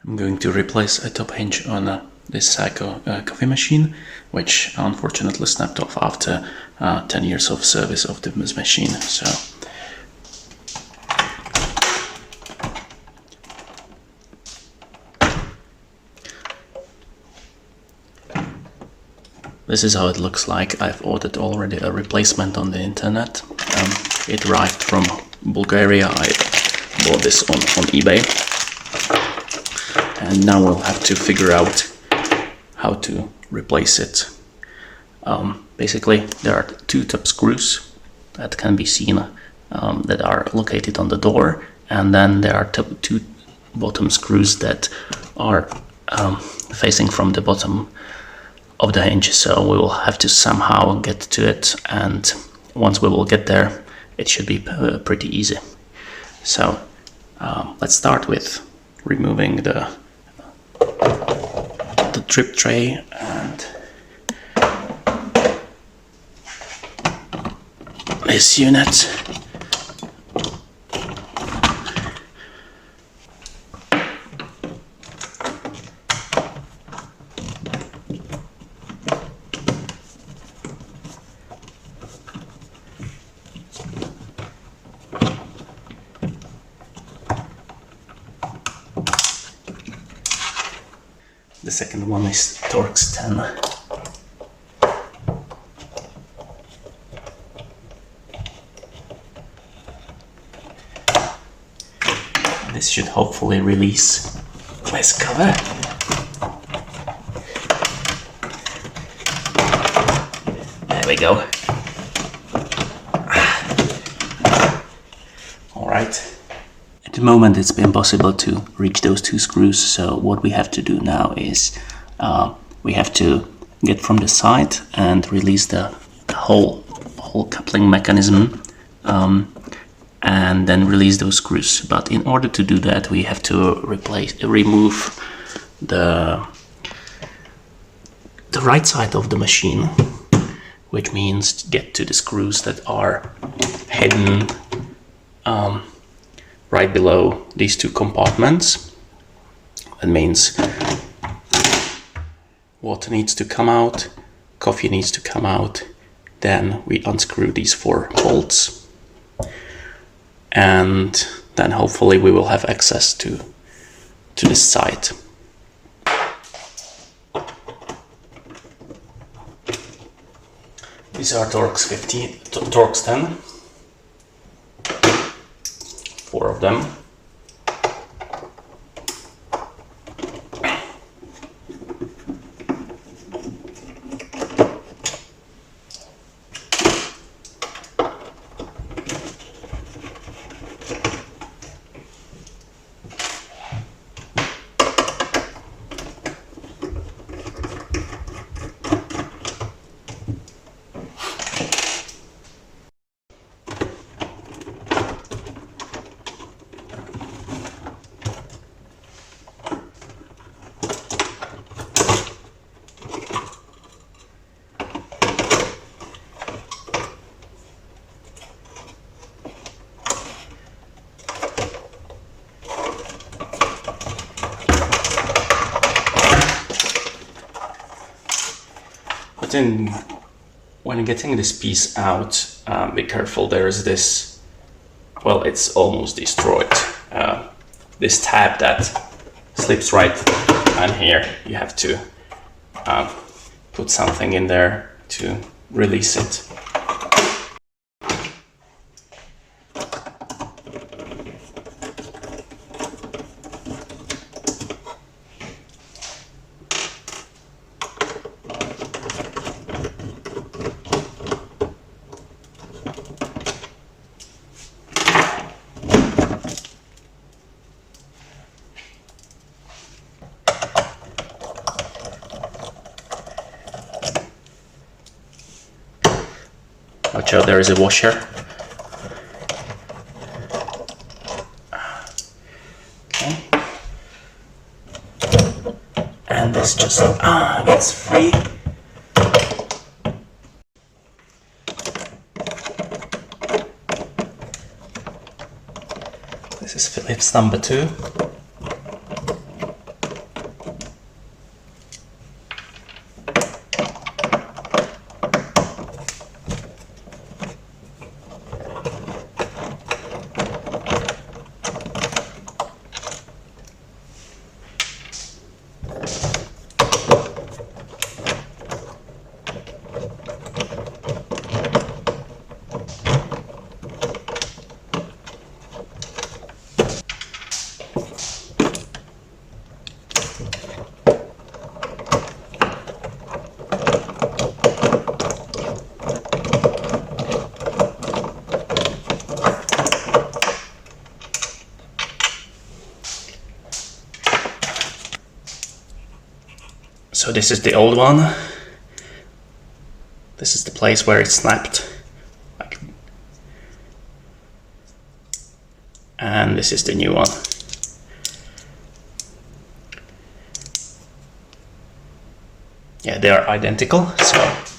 I'm going to replace a top hinge on this Saeco coffee machine, which unfortunately snapped off after 10 years of service of this machine. So this is how it looks like. I've ordered already a replacement on the internet. It arrived from Bulgaria. I bought this on eBay. And now we'll have to figure out how to replace it. Basically, there are two top screws that can be seen that are located on the door, and then there are two bottom screws that are facing from the bottom of the hinge. So we will have to somehow get to it, and once we will get there, it should be pretty easy. So let's start with removing the trip tray and this unit. The second one is Torx T-10. This should hopefully release this cover. There we go. Alright. At the moment it's been possible to reach those two screws, so what we have to do now is we have to get from the side and release the whole coupling mechanism, and then release those screws. But in order to do that, we have to remove the right side of the machine, which means get to the screws that are hidden right below these two compartments. That means water needs to come out, coffee needs to come out, then we unscrew these 4 bolts, and then hopefully we will have access to this side. These are Torx 10, 4 of them. But then when getting this piece out, be careful. There is this, well, it's almost destroyed, this tab that slips right on here. You have to put something in there to release it. Watch out, there is a washer. Okay. And this just gets free. This is Phillips number 2. So this is the old one. This is the place where it snapped. And this is the new one. Yeah, they are identical, so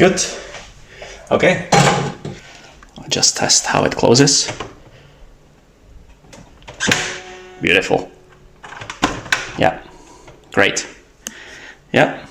good. Okay. I'll just test how it closes. Beautiful. Yeah, great. Yeah.